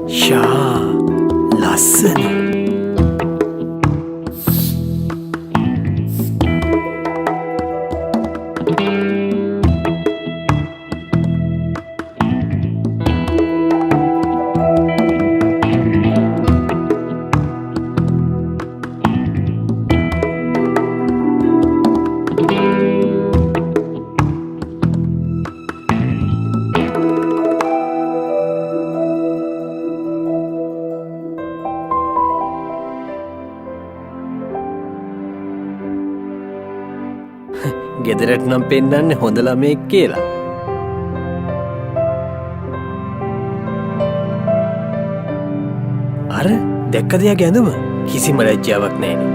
ෂා ලස්සන. ගෙදරට නම් පෙන්නන්නේ හොඳ ළමයෙක් කියලා. අර දැක්කද යාගේ ඇඳුම? කිසිම ලැජ්ජාවක් නැහැනේ.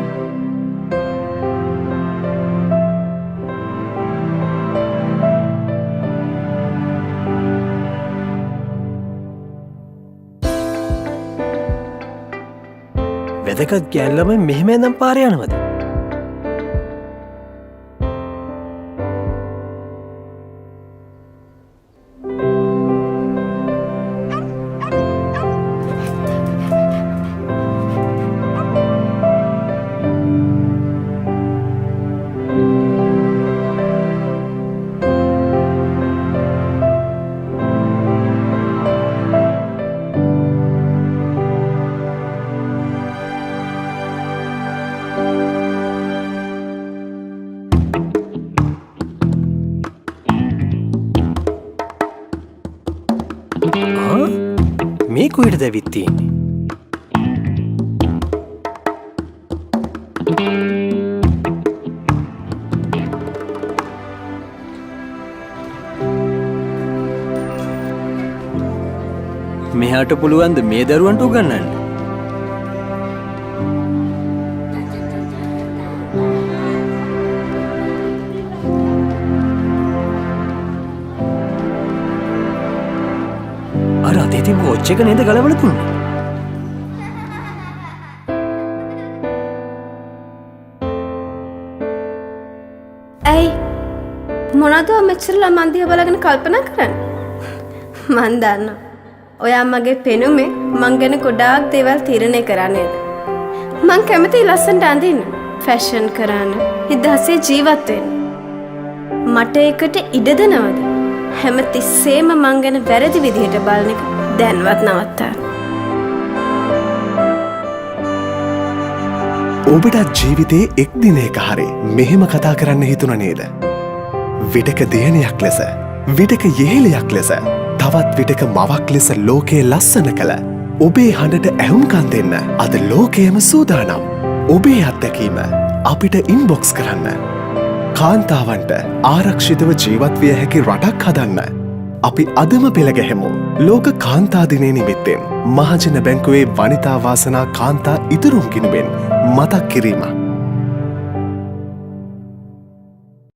වැදගත් ගැල්ලම මෙහෙම ඇඳන් පාරේ යනවද? මේ කොහෙටද ඇවිත් තියෙන්නේ? මෙහාට පුළුවන්ද මේ දරුවන්ට උගන්වන්න? අර අතේ තිබ්බ වොච් එක නේද ගලවලා තුන්නේ? ඇයි මොනවද මෙච්චර ළමන් දිහා බලාගෙන කල්පනා කරන්නේ? මන් දන්නවා. ඔයා මගේ පෙනුමේ මං ගැන ගොඩාක් දේවල් තීරණය කරා නේද? මං කැමති ලස්සනට අඳින්න, ෆැෂන් කරන්න, හිතහසේ ජීවත් වෙන්න. මට ඒකට ඉඩ දෙනවද? හැම තිස්සෙම මං ගැන වැරදි විදිහට බලන එක දැන්වත් නවත්තා. ඔබටත් ජීවිතේ එක් දිනයක හරි මෙහෙම කතා කරන්න හිතුණ නේද? විටක දියණියක් ලෙස, විටක යෙහෙලියක් ලෙස, තවත් විටක මවක් ලෙස ලෝකයේ ලස්සන කළ ඔබේ හඬට ඇහුම්කන් දෙන්න අද ලෝකයම සූදානම්. ඔබේ අත්දැකීම අපිට ඉන්බොක්ස් කරන්න. කාන්තාවන්ට ආරක්ෂිතව ජීවත් විය හැකි රටක් හදන්න අපි අදම පෙළගැහෙමු. ලෝක කාන්තා දිනය නිමිත්තෙන් මහජන බැංකුවේ වනිතා වාසනා කාන්තා ඉතුරුම් ගිණුමෙන් මතක් කිරීමක්.